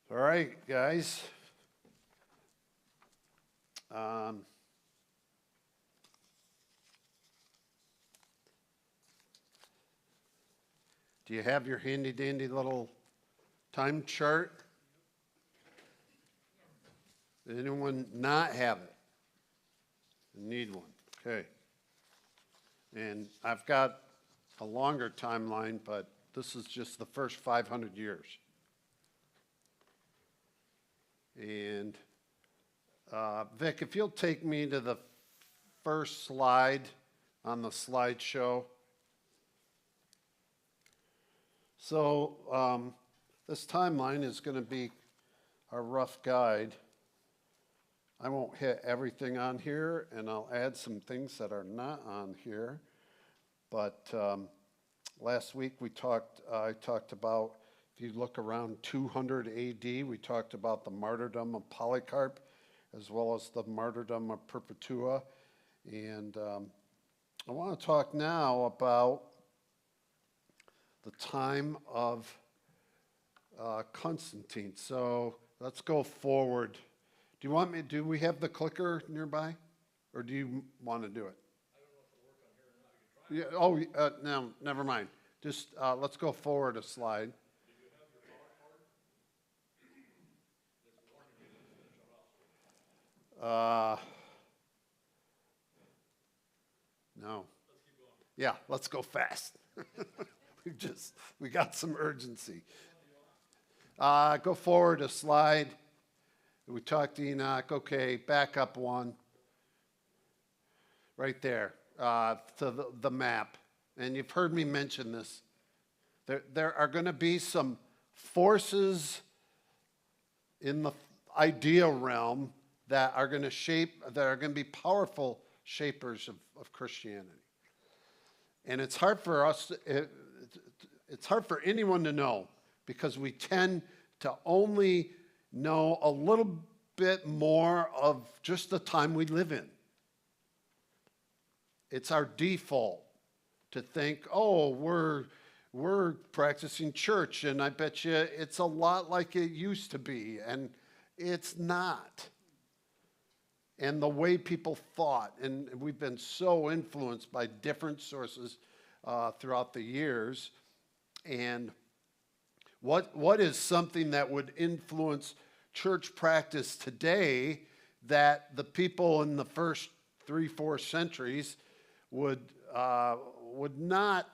All right, guys. Um, do you have your handy dandy little time chart? Does anyone not have it? Need one? Okay. And I've got a longer timeline, but this is just the first 500 years. And Vic, if you'll take me to the first slide on the slideshow. So this timeline is going to be a rough guide. I won't hit everything on here, and I'll add some things that are not on here. But last week I talked about, if you look around 200 AD, we talked about the martyrdom of Polycarp, as well as the martyrdom of Perpetua. And I want to talk now about the time of Constantine. So let's go forward. Do we have the clicker nearby? Or do you want to do it? I don't know if it'll work on here or not. You can try. Yeah, no, never mind. Just let's go forward a slide. Do you have your PowerPoint? No. Let's keep going. Yeah, let's go fast. we got some urgency. Go forward a slide. We talked to Enoch. Okay, back up one. Right there, to the map. And you've heard me mention this. There are going to be some forces in the idea realm that are going to be powerful shapers of Christianity. And it's hard for us, it's hard for anyone to know, because we tend to only know a little bit more of just the time we live in. It's our default to think, oh, we're practicing church, and I bet you it's a lot like it used to be, and it's not. And the way people thought, and we've been so influenced by different sources throughout the years. And what is something that would influence church practice today that the people in the first 3-4 centuries would not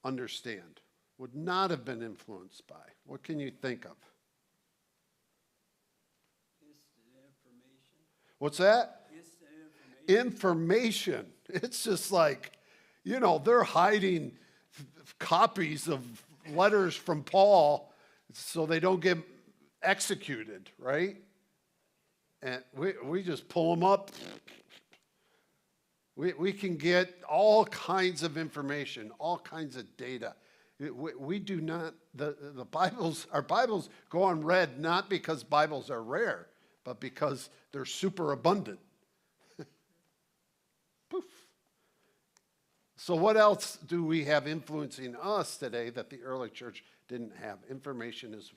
understand, would not have been influenced by? What can you think of? What's that? Information. It's just like, they're hiding copies of letters from Paul so they don't get executed, right? And we just pull them up. We can get all kinds of information, all kinds of data. We do not, the Bibles, our Bibles go unread not because Bibles are rare, but because they're super abundant. Poof. So what else do we have influencing us today that the early church didn't have? Information is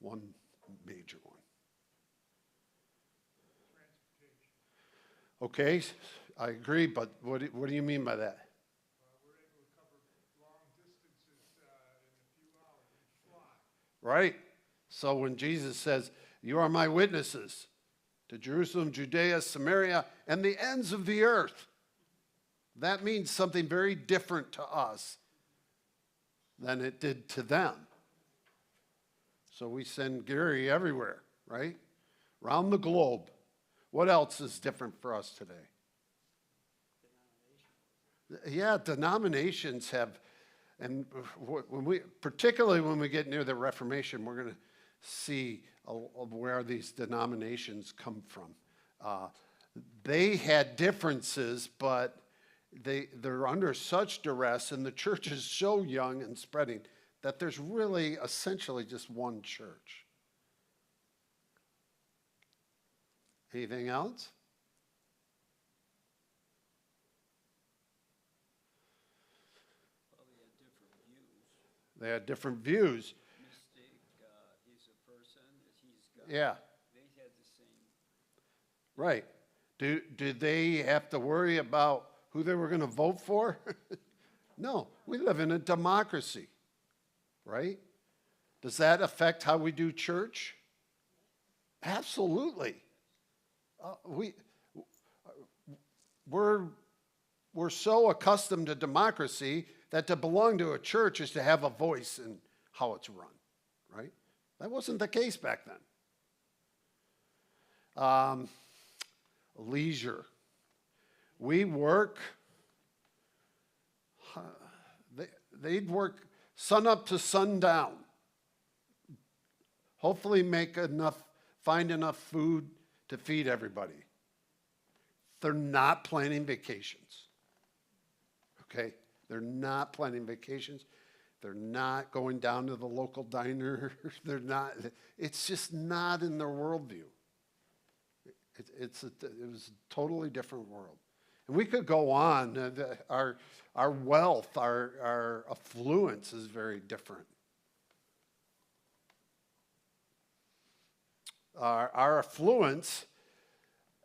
one major one. Okay, I agree, but what do you mean by that? We're able to cover long distances in a few hours. We fly. Right. So when Jesus says, "You are my witnesses to Jerusalem, Judea, Samaria, and the ends of the earth," that means something very different to us than it did to them. So we send Gary everywhere, right? Around the globe. What else is different for us today? Yeah, denominations have, and particularly when we get near the Reformation, we're going to see where these denominations come from. They had differences, but they're under such duress, and the church is so young and spreading that there's really essentially just one church. Anything else? Well, they had different views. They had different views. Mystic, Yeah, They had the same. right. Do they have to worry about who they were going to vote for? No, we live in a democracy, right? Does that affect how we do church? Absolutely. Uh, we, we're, we're so accustomed to democracy that to belong to a church is to have a voice in how it's run, right? That wasn't the case back then. Leisure. We work, they'd work sun up to sundown. Hopefully find enough food to feed everybody. They're not planning vacations. Okay? They're not planning vacations. They're not going down to the local diner. It's just not in their worldview. It was a totally different world. And we could go on. Our wealth, our affluence is very different. Our affluence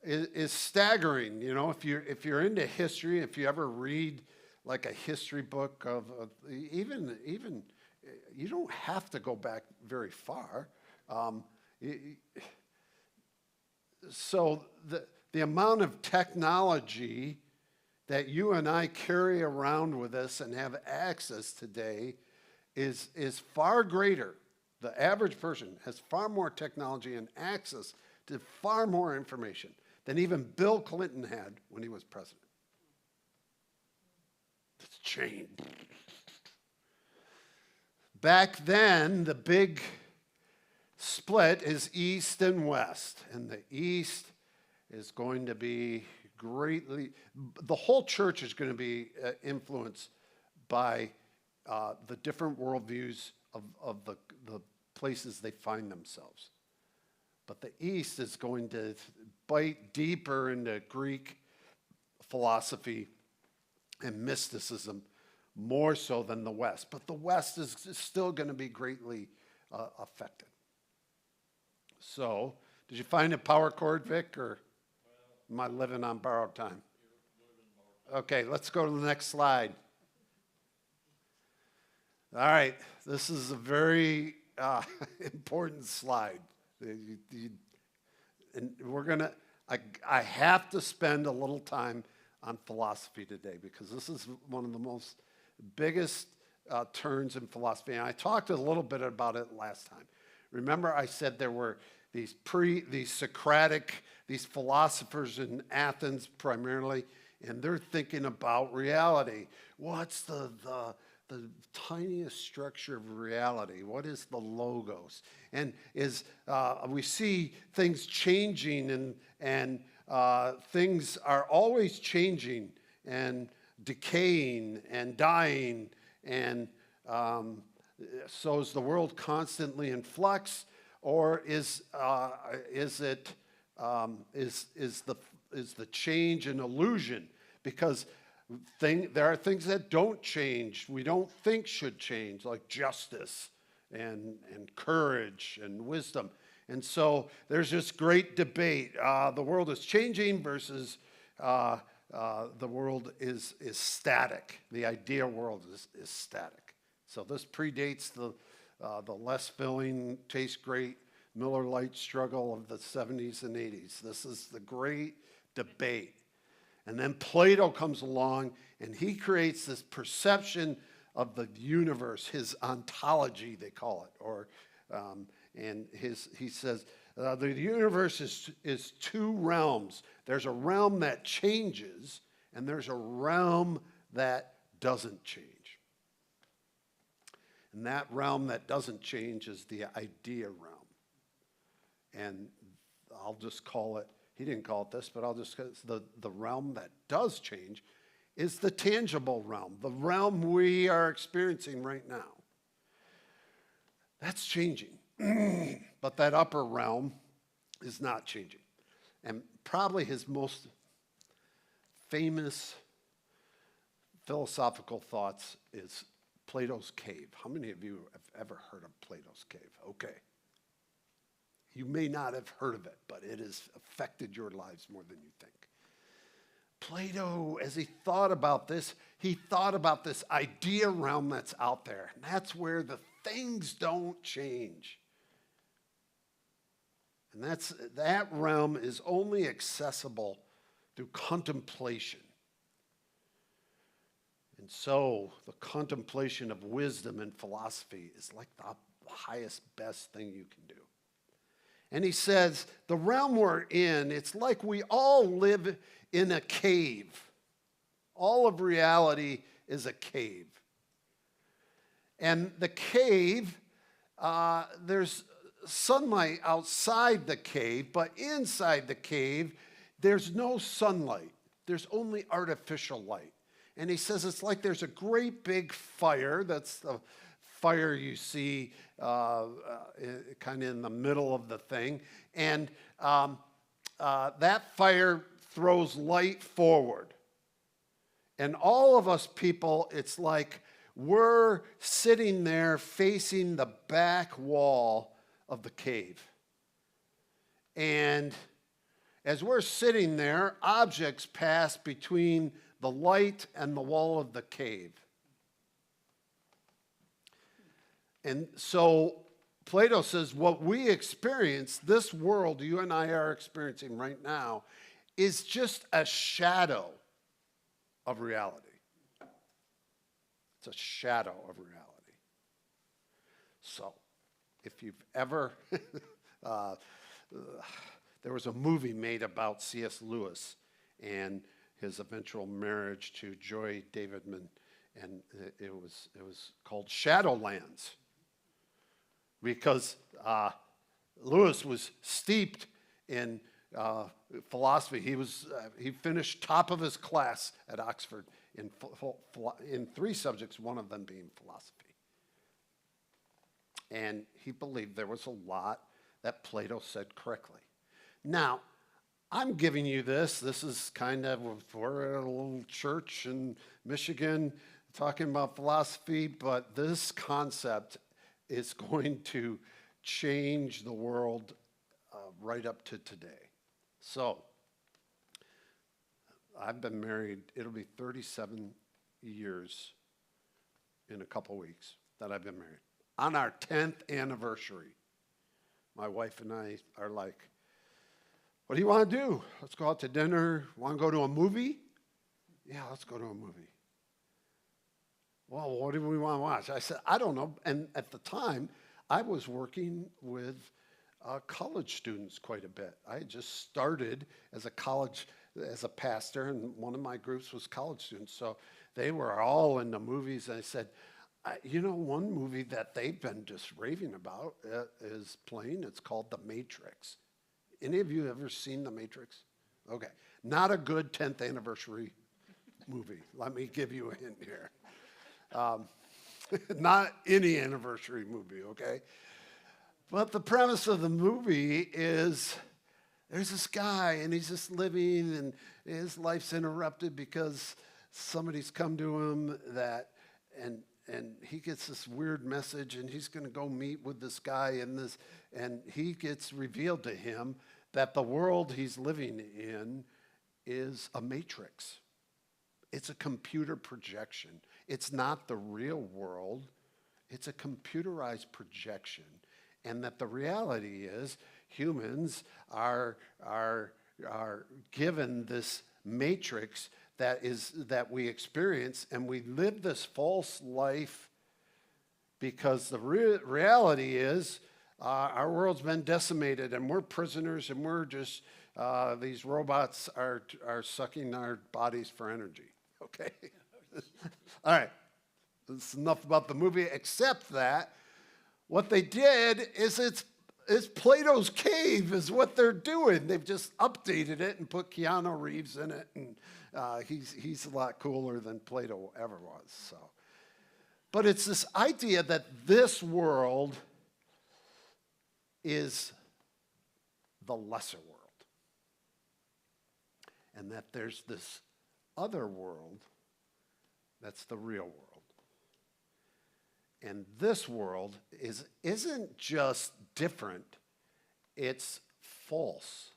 is staggering. You know, if you're into history, if you ever read like a history book of even you don't have to go back very far. So the amount of technology that you and I carry around with us and have access today is far greater. The average person has far more technology and access to far more information than even Bill Clinton had when he was president. It's changed. Back then, the big split is East and West, and the East is going to be the whole church is going to be influenced by the different worldviews of the places they find themselves. But the East is going to bite deeper into Greek philosophy and mysticism more so than the West. But the West is still going to be greatly affected. So, did you find a power cord, Vic, or am I living on borrowed time? Okay, let's go to the next slide. All right, this is a very important slide. And I have to spend a little time on philosophy today because this is one of the most biggest turns in philosophy. And I talked a little bit about it last time. Remember I said there were these Socratic, these philosophers in Athens primarily, and they're thinking about reality. What's the tiniest structure of reality? What is the logos? And we see things changing and things are always changing and decaying and dying. And so is the world constantly in flux, or is the change an illusion? Because there are things that don't change, we don't think should change, like justice and courage and wisdom. And so there's this great debate. The world is changing versus the world is static. The idea world is static. So this predates the less filling, tastes great, Miller Lite struggle of the 70s and 80s. This is the great debate. And then Plato comes along and he creates this perception of the universe, his ontology, they call it, he says the universe is two realms. There's a realm that changes, and there's a realm that doesn't change. And that realm that doesn't change is the idea realm. And I'll just call it, he didn't call it this, but I'll just call it the realm that does change is the tangible realm, the realm we are experiencing right now. That's changing. But that upper realm is not changing. And probably his most famous philosophical thoughts is Plato's cave. How many of you have ever heard of Plato's cave? Okay. You may not have heard of it, but it has affected your lives more than you think. Plato, as he thought about this idea realm that's out there. And that's where the things don't change. And that realm is only accessible through contemplation. And so the contemplation of wisdom and philosophy is like the highest, best thing you can do. And he says, the realm we're in, it's like we all live in a cave. All of reality is a cave. And the cave, there's sunlight outside the cave, but inside the cave, there's no sunlight. There's only artificial light. And he says it's like there's a great big fire. That's the fire you see kind of in the middle of the thing. And that fire throws light forward. And all of us people, it's like we're sitting there facing the back wall of the cave. And as we're sitting there, objects pass between the light and the wall of the cave. And so Plato says what we experience, this world you and I are experiencing right now, is just a shadow of reality. It's a shadow of reality. So, if you've ever, there was a movie made about C.S. Lewis and his eventual marriage to Joy Davidman, and it was called Shadowlands, because Lewis was steeped in philosophy. He finished top of his class at Oxford in 3 subjects, one of them being philosophy. And he believed there was a lot that Plato said correctly. Now, I'm giving you this. This is kind of, we're at a little church in Michigan talking about philosophy, but this concept is going to change the world right up to today. So, I've been married, it'll be 37 years in a couple weeks that I've been married. On our 10th anniversary, my wife and I are like, what do you want to do? Let's go out to dinner. Want to go to a movie? Yeah, let's go to a movie. Well, what do we want to watch? I said, I don't know. And at the time, I was working with college students quite a bit. I had just started as a pastor, and one of my groups was college students. So they were all in the movies. And I said, one movie that they've been just raving about is playing. It's called The Matrix. Any of you ever seen The Matrix? Okay. Not a good 10th anniversary movie. Let me give you a hint here. Not any anniversary movie, okay? But the premise of the movie is there's this guy, and he's just living, and his life's interrupted because somebody's come to him and he gets this weird message, and he's going to go meet with this guy, and he gets revealed to him that the world he's living in is a matrix. It's a computer projection. It's not the real world. It's a computerized projection. And that the reality is humans are given this matrix that we experience, and we live this false life because the reality is our world's been decimated, and we're prisoners, and we're just these robots are sucking our bodies for energy. Okay, all right. That's enough about the movie, except that what they did is it's Plato's cave is what they're doing. They've just updated it and put Keanu Reeves in it, and he's a lot cooler than Plato ever was. So, but it's this idea that this world is the lesser world, and that there's this other world that's the real world. And this world isn't just different, it's false.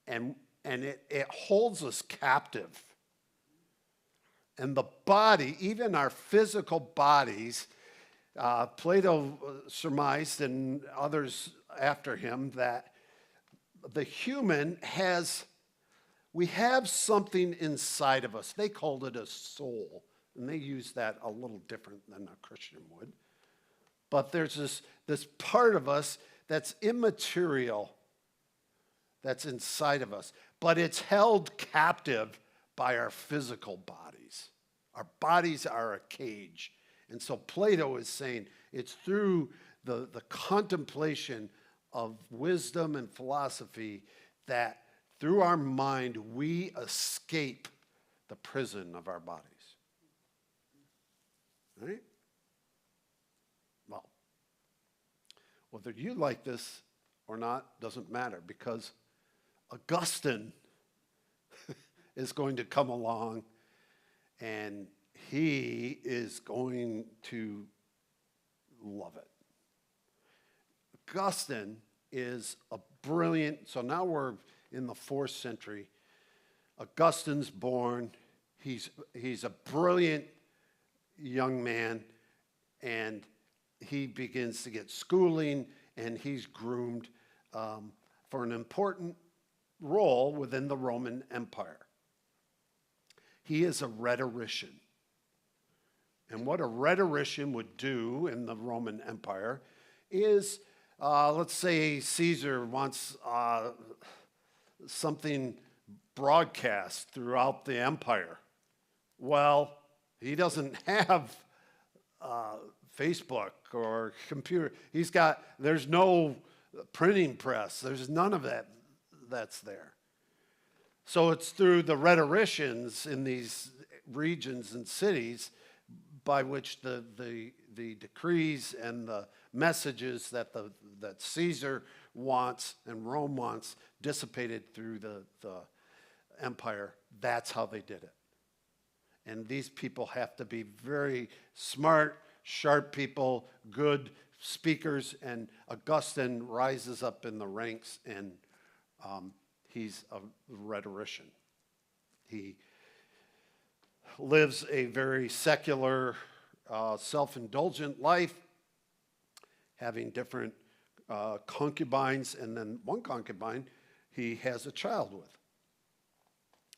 And it holds us captive. And the body, even our physical bodies, Plato surmised, and others after him, that the human we have something inside of us. They called it a soul, and they use that a little different than a Christian would. But there's this part of us that's immaterial, that's inside of us, but it's held captive by our physical bodies. Our bodies are a cage. And so Plato is saying it's through the contemplation of wisdom and philosophy that through our mind we escape the prison of our bodies. Right? Well, whether you like this or not doesn't matter, because Augustine is going to come along, and he is going to love it. Augustine is a brilliant, so now we're in the 4th century. Augustine's born. He's a brilliant young man, and he begins to get schooling, and he's groomed for an important role within the Roman Empire. He is a rhetorician. And what a rhetorician would do in the Roman Empire is, let's say Caesar wants something broadcast throughout the empire. Well, he doesn't have Facebook or computer. There's no printing press. There's none of that that's there. So it's through the rhetoricians in these regions and cities by which the decrees and the messages that Caesar wants and Rome wants dissipated through the empire. That's how they did it. And these people have to be very smart, sharp people, good speakers, and Augustine rises up in the ranks, and he's a rhetorician. He lives a very secular, self-indulgent life, having different concubines, and then one concubine he has a child with.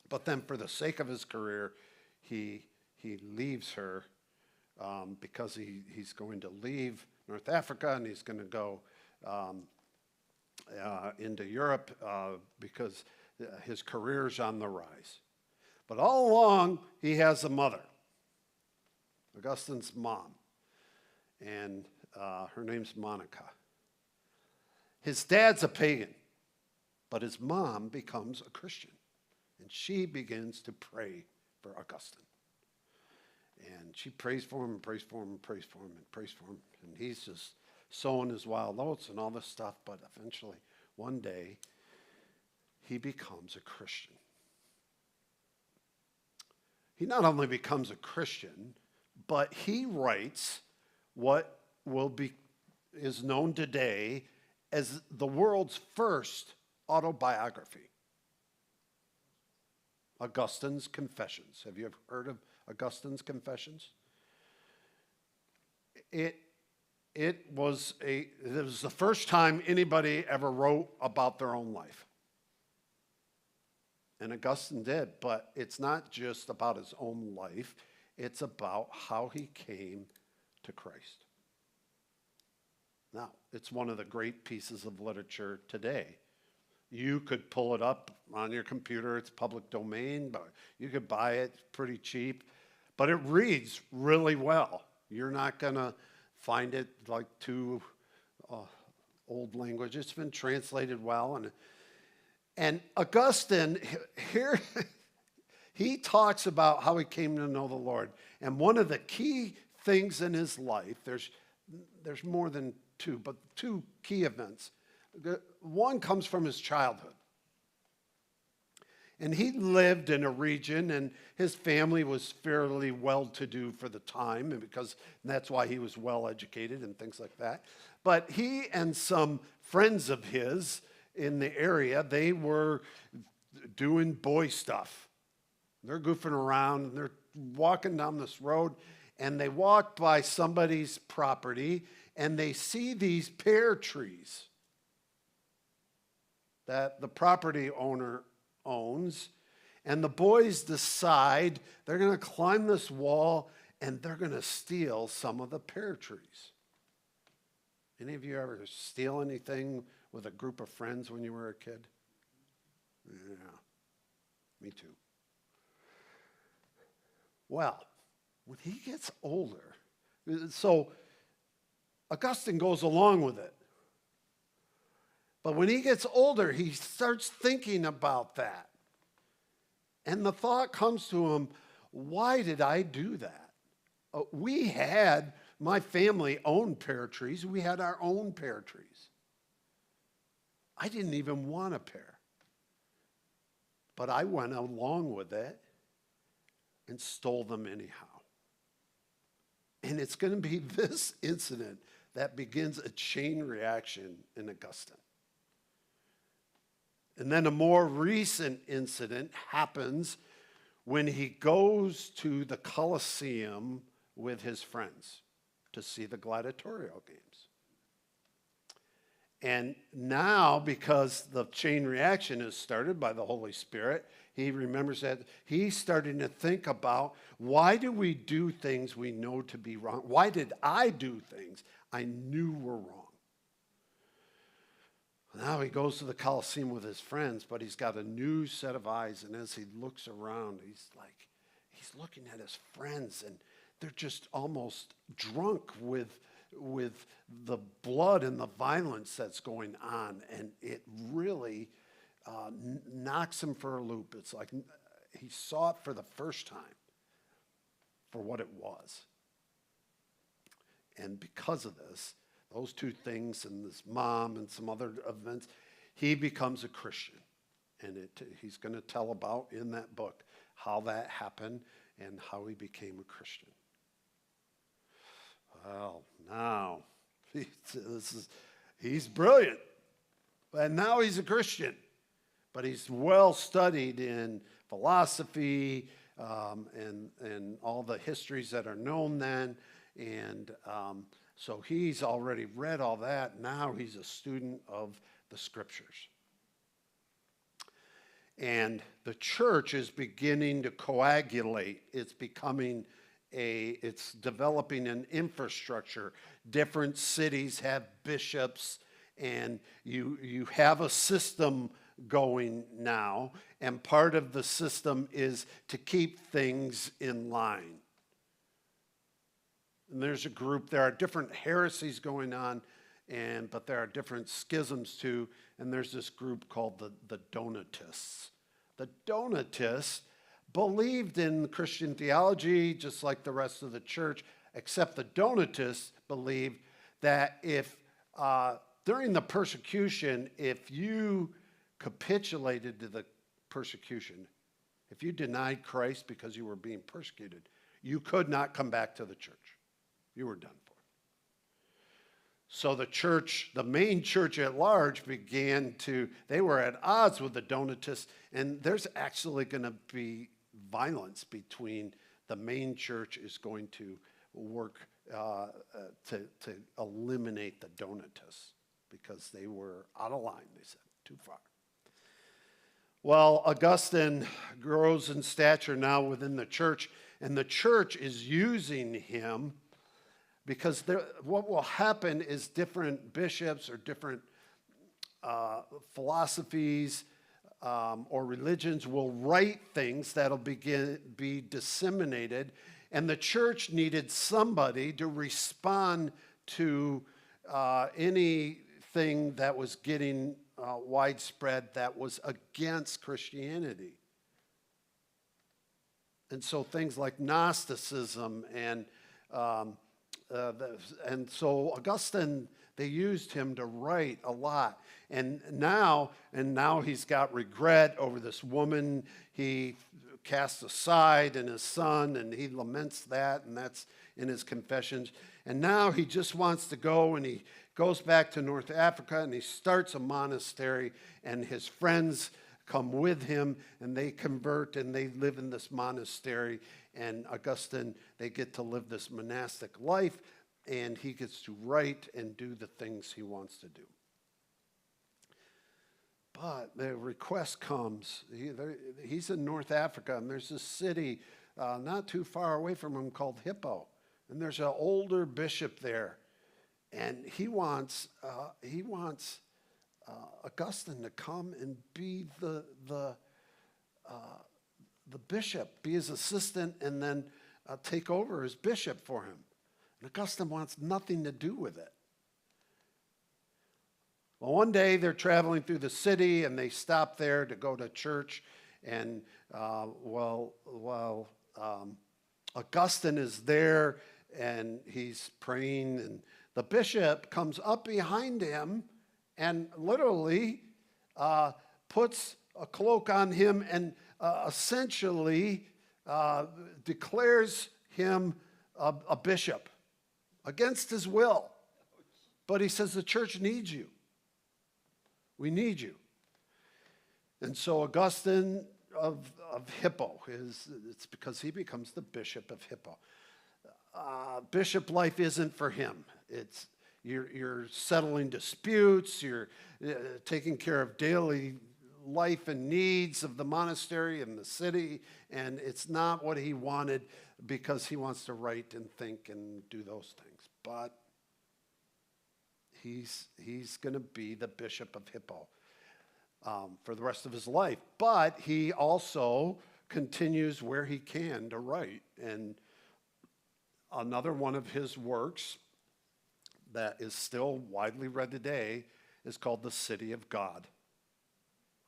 But then for the sake of his career, he leaves her because he's going to leave North Africa, and he's going to go into Europe because his career's on the rise. But all along, he has a mother, Augustine's mom, and her name's Monica. His dad's a pagan, but his mom becomes a Christian, and she begins to pray for Augustine. And she prays for him and prays for him and prays for him and prays for him, and he's just sowing his wild oats and all this stuff, but eventually, one day, he becomes a Christian. He not only becomes a Christian, but he writes what is known today as the world's first autobiography, Augustine's Confessions. Have you ever heard of Augustine's Confessions? It was the first time anybody ever wrote about their own life. And Augustine did, but it's not just about his own life. It's about how he came to Christ. Now, it's one of the great pieces of literature today. You could pull it up on your computer. It's public domain, but you could buy it pretty cheap. But it reads really well. You're not going to find it like too old language. It's been translated well. And Augustine, here, he talks about how he came to know the Lord. And one of the key things in his life, there's more than two, but two key events. One comes from his childhood. And he lived in a region, and his family was fairly well-to-do for the time, and that's why he was well-educated and things like that. But he and some friends of his in the area, they were doing boy stuff. They're goofing around, and they're walking down this road, and they walk by somebody's property, and they see these pear trees that the property owner owns. And the boys decide they're going to climb this wall and they're going to steal some of the pear trees. Any of you ever steal anything with a group of friends when you were a kid? Yeah, me too. Well, when he gets older, so Augustine goes along with it. But when he gets older, he starts thinking about that. And the thought comes to him, why did I do that? My family owned pear trees. We had our own pear trees. I didn't even want a pear. But I went along with it and stole them anyhow. And it's going to be this incident that begins a chain reaction in Augustine. And then a more recent incident happens when he goes to the Colosseum with his friends to see the gladiatorial games. And now, because the chain reaction is started by the Holy Spirit, he remembers that he's starting to think about, why do we do things we know to be wrong? Why did I do things I knew were wrong? Now he goes to the Colosseum with his friends, but he's got a new set of eyes. And as he looks around, he's looking at his friends, and they're just almost drunk with the blood and the violence that's going on. And it really knocks him for a loop. It's like he saw it for the first time for what it was. And because of this, those two things and this mom and some other events, he becomes a Christian. And he's going to tell about in that book how that happened and how he became a Christian. Well, now, he's brilliant. And now he's a Christian. But he's well studied in philosophy and all the histories that are known then. And so he's already read all that. Now he's a student of the scriptures. And the church is beginning to coagulate. It's developing an infrastructure. Different cities have bishops, and you have a system going now. And part of the system is to keep things in line. And there are different heresies going on, but there are different schisms too. And there's this group called the Donatists. The Donatists believed in Christian theology just like the rest of the church, except the Donatists believed that if during the persecution, if you capitulated to the persecution, if you denied Christ because you were being persecuted, you could not come back to the church. You were done for. So the church, the main church at large, they were at odds with the Donatists, and there's actually going to be violence between the main church is going to work to eliminate the Donatists because they were out of line, they said, too far. Well, Augustine grows in stature now within the church, and the church is using him because what will happen is different bishops or different philosophies or religions will write things that'll be disseminated, and the church needed somebody to respond to anything that was getting widespread that was against Christianity. And so things like Gnosticism and so Augustine, they used him to write a lot. And now he's got regret over this woman he cast aside and his son, and he laments that, and that's in his confessions. And now he just wants to go and he goes back to North Africa and he starts a monastery, and his friends come with him and they convert and they live in this monastery. And Augustine, they get to live this monastic life, and he gets to write and do the things he wants to do. But the request comes. He's in North Africa, and there's this city not too far away from him called Hippo. And there's an older bishop there. And he wants Augustine to come and be the bishop, be his assistant, and then take over as bishop for him. And Augustine wants nothing to do with it. Well, one day they're traveling through the city and they stop there to go to church. And Augustine is there and he's praying, and the bishop comes up behind him and literally puts a cloak on him and essentially declares him a bishop against his will. But he says, the church needs you. We need you. And so Augustine of Hippo, it's because he becomes the bishop of Hippo. Bishop life isn't for him. You're settling disputes, you're taking care of daily life and needs of the monastery and the city, and it's not what he wanted, because he wants to write and think and do those things. But he's going to be the bishop of Hippo for the rest of his life. But he also continues where he can to write. And another one of his works that is still widely read today is called The City of God.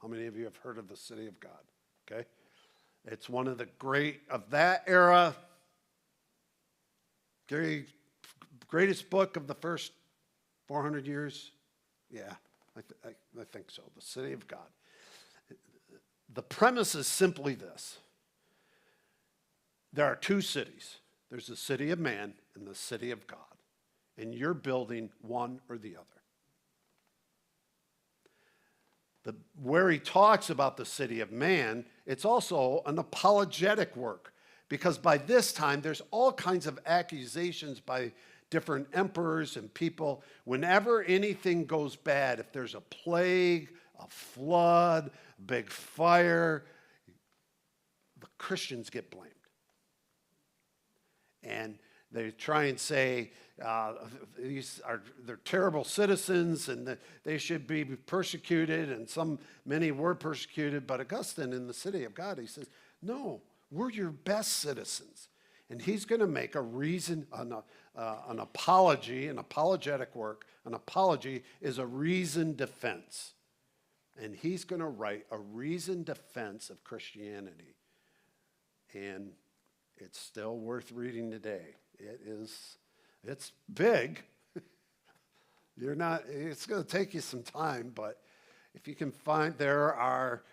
How many of you have heard of The City of God? Okay. It's one of the great of that era, greatest book of the first 400 years. Yeah, I think so. The City of God. The premise is simply this. There are two cities. There's the city of man and the city of God. And you're building one or the other. Where he talks about the city of man, it's also an apologetic work. Because by this time, there's all kinds of accusations by different emperors and people. Whenever anything goes bad, if there's a plague, a flood, a big fire, the Christians get blamed. And they try and say they're terrible citizens and that they should be persecuted, and many were persecuted. But Augustine in the City of God, he says, no, we're your best citizens. And he's going to make an apology, an apologetic work. An apology is a reasoned defense. And he's going to write a reasoned defense of Christianity. And it's still worth reading today. It's big. It's going to take you some time, but if you can find, there are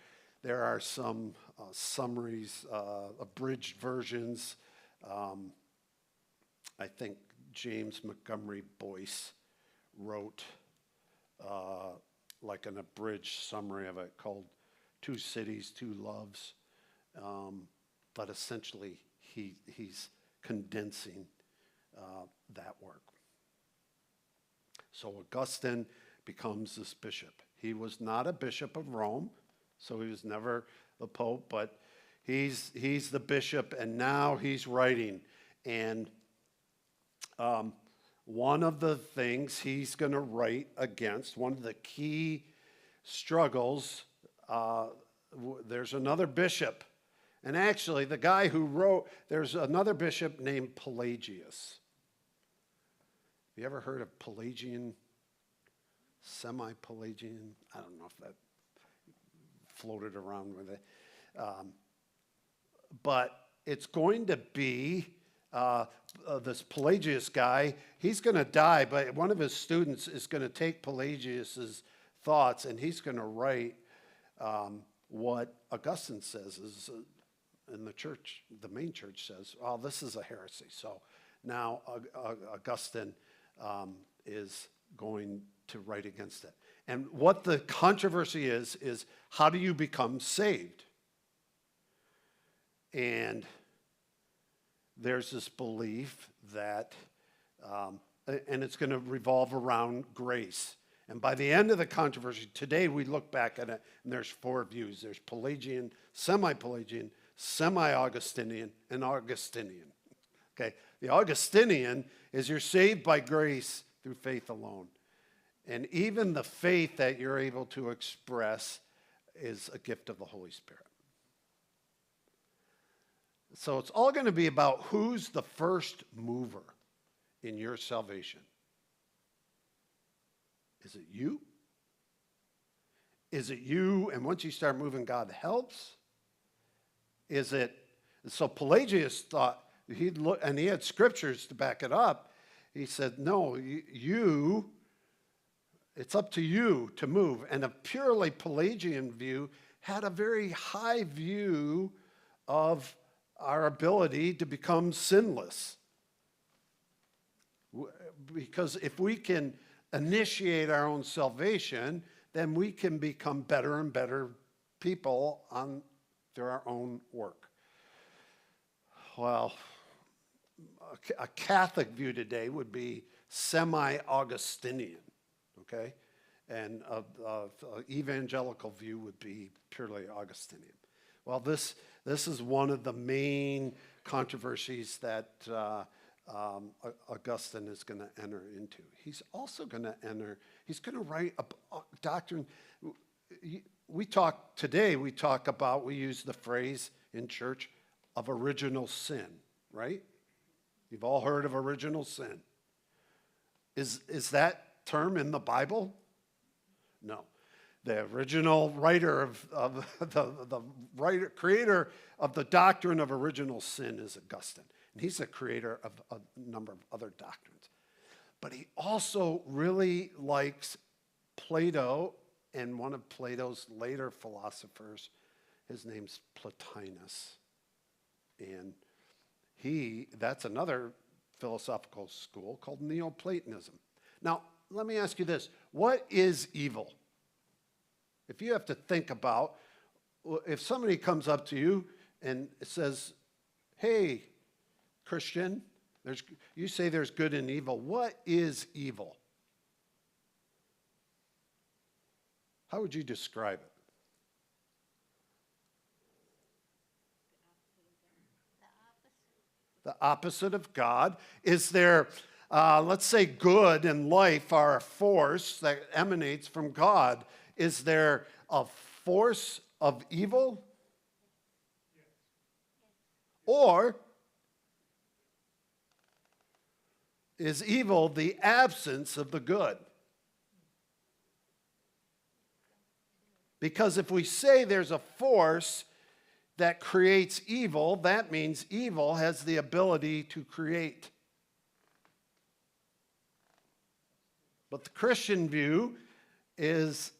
some summaries, abridged versions. I think James Montgomery Boyce wrote like an abridged summary of it called Two Cities, Two Loves. But essentially, he's condensing that work. So Augustine becomes this bishop. He was not a bishop of Rome, so he was never the pope, but he's the bishop, and now he's writing. And one of the things he's going to write against, one of the key struggles, there's another bishop. And actually, the guy who wrote, there's another bishop named Pelagius. Have you ever heard of Pelagian, semi-Pelagian? I don't know if that floated around with it. But it's going to be this Pelagius guy. He's going to die, but one of his students is going to take Pelagius's thoughts, and he's going to write what Augustine says is in the church, the main church says, this is a heresy. So now Augustine is going to write against it. And what the controversy is how do you become saved? And there's this belief that, and it's going to revolve around grace. And by the end of the controversy, today we look back at it, and there's 4 views. There's Pelagian, semi-Pelagian, semi-Augustinian, and Augustinian. Okay, the Augustinian is you're saved by grace through faith alone. And even the faith that you're able to express is a gift of the Holy Spirit. So it's all going to be about who's the first mover in your salvation. Is it you? Is it you, and once you start moving, God helps? Is it, so Pelagius thought, and he had scriptures to back it up. He said, no, you, it's up to you to move. And a purely Pelagian view had a very high view of our ability to become sinless. Because if we can initiate our own salvation, then we can become better and better people through our own work. Well, a Catholic view today would be semi-Augustinian, okay? And an evangelical view would be purely Augustinian. Well, this is one of the main controversies that Augustine is going to enter into. He's also going to he's going to write a doctrine. We use the phrase in church of original sin, right? You've all heard of original sin. Is that term in the Bible? No. The original writer creator of the doctrine of original sin is Augustine. And he's the creator of a number of other doctrines. But he also really likes Plato and one of Plato's later philosophers. His name's Plotinus. And that's another philosophical school called Neoplatonism. Now, let me ask you this. What is evil? If you have to think about, if somebody comes up to you and says, hey, Christian, you say there's good and evil. What is evil? How would you describe it? The opposite of God. Is there, let's say good and life are a force that emanates from God. Is there a force of evil? Or is evil the absence of the good? Because if we say there's a force that creates evil, that means evil has the ability to create. But the Christian view is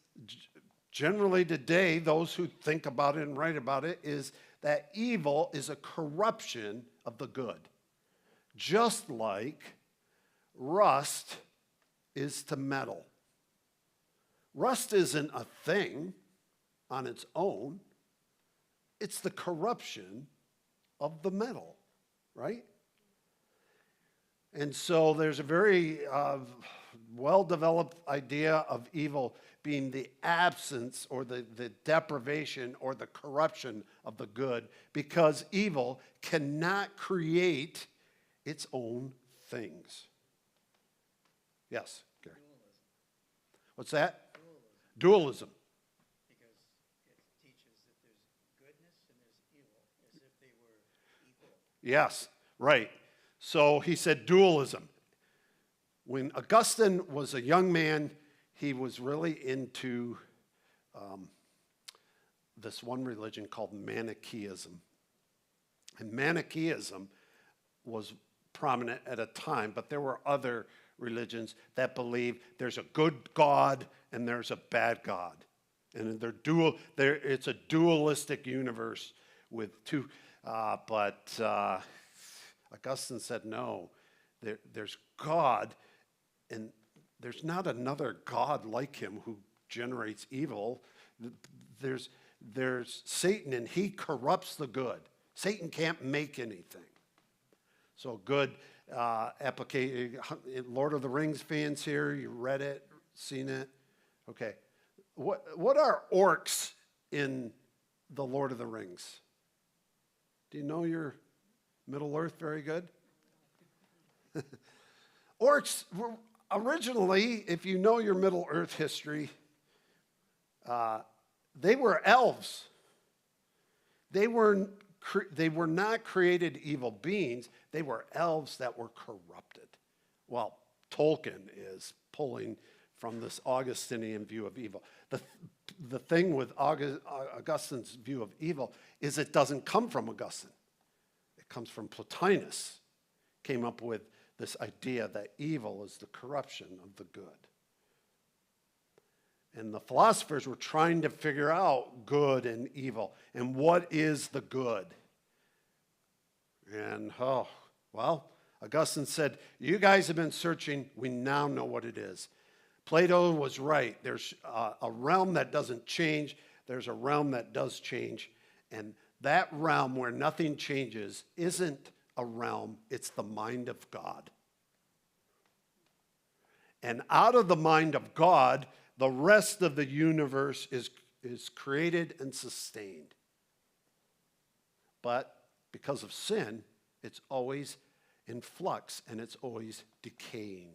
generally today, those who think about it and write about it, is that evil is a corruption of the good. Just like rust is to metal. Rust isn't a thing on its own. It's the corruption of the metal, right? And so there's a very well-developed idea of evil being the absence or the deprivation or the corruption of the good, because evil cannot create its own things. Yes, Gary. Dualism. What's that? Dualism. Dualism. Because it teaches that there's goodness and there's evil, as if they were equal. Yes, right. So he said dualism. When Augustine was a young man, he was really into this one religion called Manichaeism. And Manichaeism was prominent at a time, but there were other religions that believe there's a good God and there's a bad God. And it's a dualistic universe with two, but Augustine said no, there's God, and there's not another God like him who generates evil. There's Satan, and he corrupts the good. Satan can't make anything. So good application. Lord of the Rings fans here, you read it, seen it? Okay. What are orcs in the Lord of the Rings? Do you know your Middle Earth very good? Orcs were originally, if you know your Middle Earth history, they were elves. They were not created evil beings. They were elves that were corrupted. Well, Tolkien is pulling from this Augustinian view of evil. The thing with Augustine's view of evil is it doesn't come from Augustine. It comes from Plotinus. Came up with this idea that evil is the corruption of the good. And the philosophers were trying to figure out good and evil. And what is the good? And, Augustine said, you guys have been searching. We now know what it is. Plato was right. There's a realm that doesn't change. There's a realm that does change. And that realm where nothing changes isn't a realm. It's the mind of God. And out of the mind of God, the rest of the universe is created and sustained. But because of sin, it's always in flux and it's always decaying.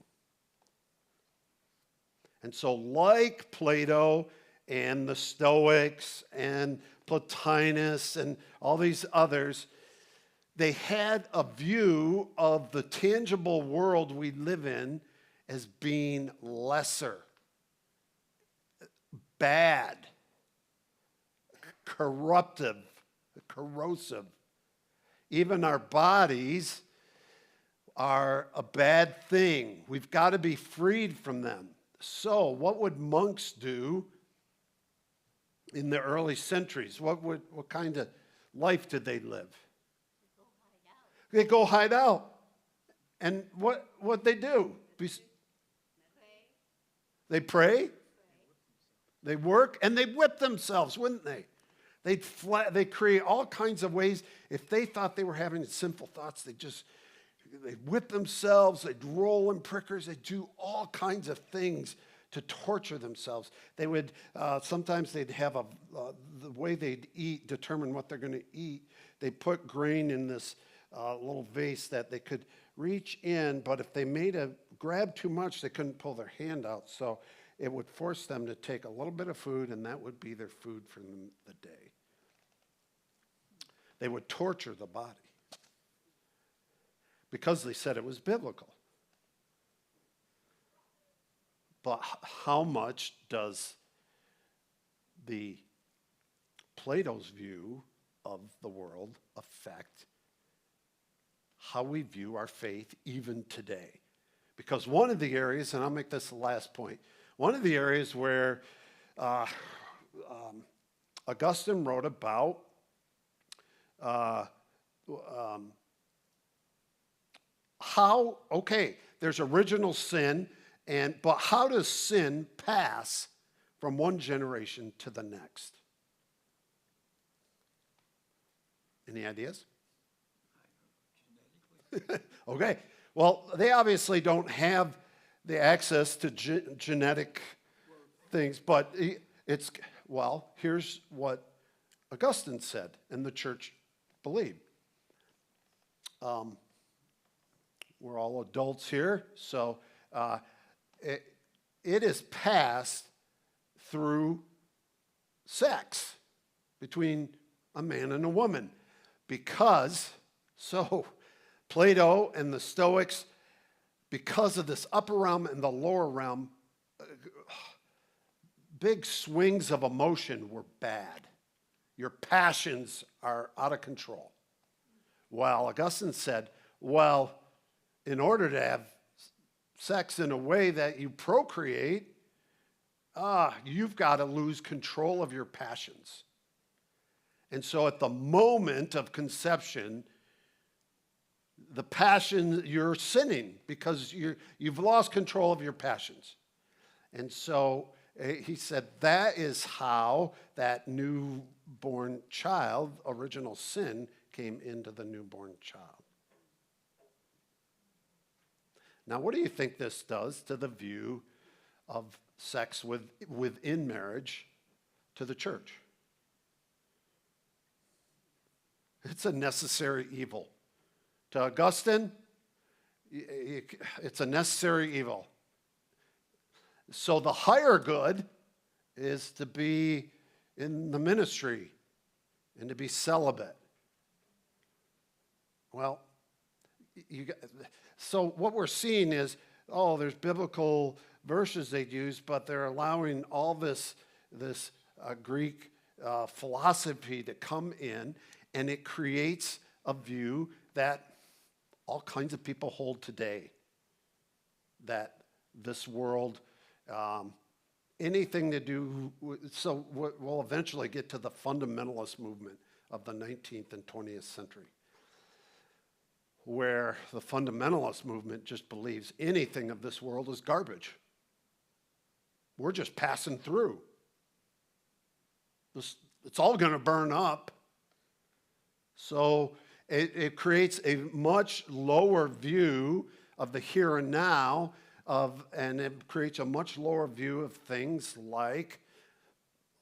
And so like Plato and the Stoics and Plotinus and all these others, they had a view of the tangible world we live in as being lesser, bad, corruptive, corrosive. Even our bodies are a bad thing. We've got to be freed from them. So what would monks do in the early centuries? What kind of life did they live? They go hide out. And what they do? They pray. They work, and they whip themselves, wouldn't they? They'd create all kinds of ways. If they thought they were having sinful thoughts, they'd whip themselves, they'd roll in prickers, they'd do all kinds of things to torture themselves. They would, sometimes they'd have the way they'd eat, determine what they're going to eat. They put grain in this little vase that they could reach in, but if they grab too much, they couldn't pull their hand out. So it would force them to take a little bit of food, and that would be their food for the day. They would torture the body because they said it was biblical. But how much does Plato's view of the world affect how we view our faith even today? Because one of the areas, and I'll make this the last point, one of the areas where Augustine wrote about there's original sin, but how does sin pass from one generation to the next? Any ideas? Okay. Well, they obviously don't have the access to genetic things, but here's what Augustine said and the church believed. We're all adults here, so it is passed through sex between a man and a woman Plato and the Stoics, because of this upper realm and the lower realm, big swings of emotion were bad. Your passions are out of control. Well, Augustine said, in order to have sex in a way that you procreate, you've got to lose control of your passions. And so at the moment of conception, the passion, you're sinning because you've lost control of your passions. And so he said that is how that newborn child, original sin, came into the newborn child. Now, what do you think this does to the view of sex within marriage to the church? It's a necessary evil. To Augustine, it's a necessary evil. So the higher good is to be in the ministry and to be celibate. Well, so what we're seeing is, there's biblical verses they'd use, but they're allowing all this Greek philosophy to come in, and it creates a view that all kinds of people hold today, that this world, anything to do with, so we'll eventually get to the fundamentalist movement of the 19th and 20th century, where the fundamentalist movement just believes anything of this world is garbage. We're just passing through. It's all going to burn up. So it creates a much lower view of the here and now, and it creates a much lower view of things like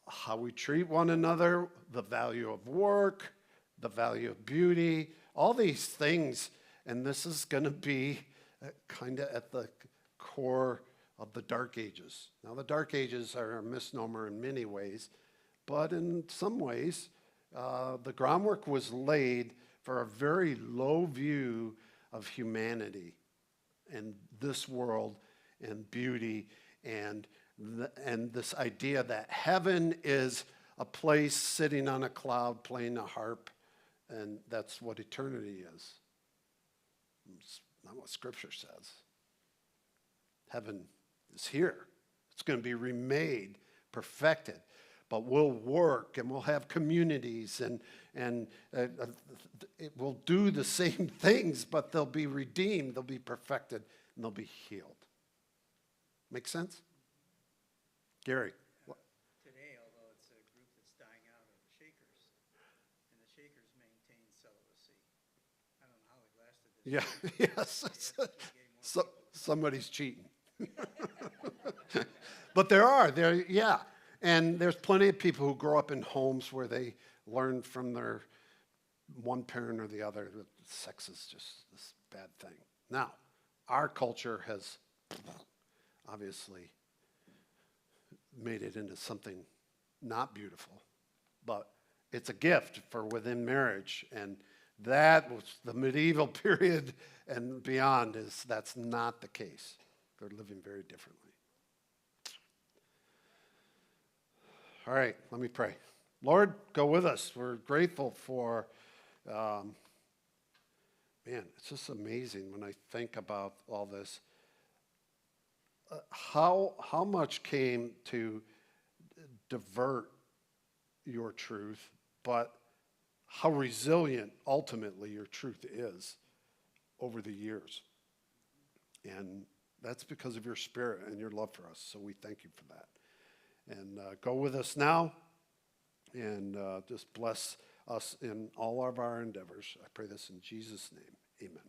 how we treat one another, the value of work, the value of beauty, all these things. And this is going to be kind of at the core of the Dark Ages. Now, the Dark Ages are a misnomer in many ways, but in some ways, the groundwork was laid for a very low view of humanity and this world and beauty and this idea that heaven is a place sitting on a cloud playing a harp, and that's what eternity is. It's not what Scripture says. Heaven is here. It's going to be remade, perfected. But we'll work and we'll have communities and it will do the same things, but they'll be redeemed, they'll be perfected, and they'll be healed. Make sense? Gary? Today, although it's a group that's dying out, are the Shakers, and the Shakers maintain celibacy. I don't know how they lasted this Yeah, long. yes. They have to keep getting more people. Somebody's cheating. But there, yeah. And there's plenty of people who grow up in homes where they learn from their one parent or the other that sex is just this bad thing. Now, our culture has obviously made it into something not beautiful, but it's a gift for within marriage. And that was the medieval period and beyond that's not the case. They're living very differently. All right, let me pray. Lord, go with us. We're grateful for, man, it's just amazing when I think about all this. How much came to divert your truth, but how resilient ultimately your truth is over the years. And that's because of your Spirit and your love for us, so we thank you for that. And go with us now and just bless us in all of our endeavors. I pray this in Jesus' name. Amen.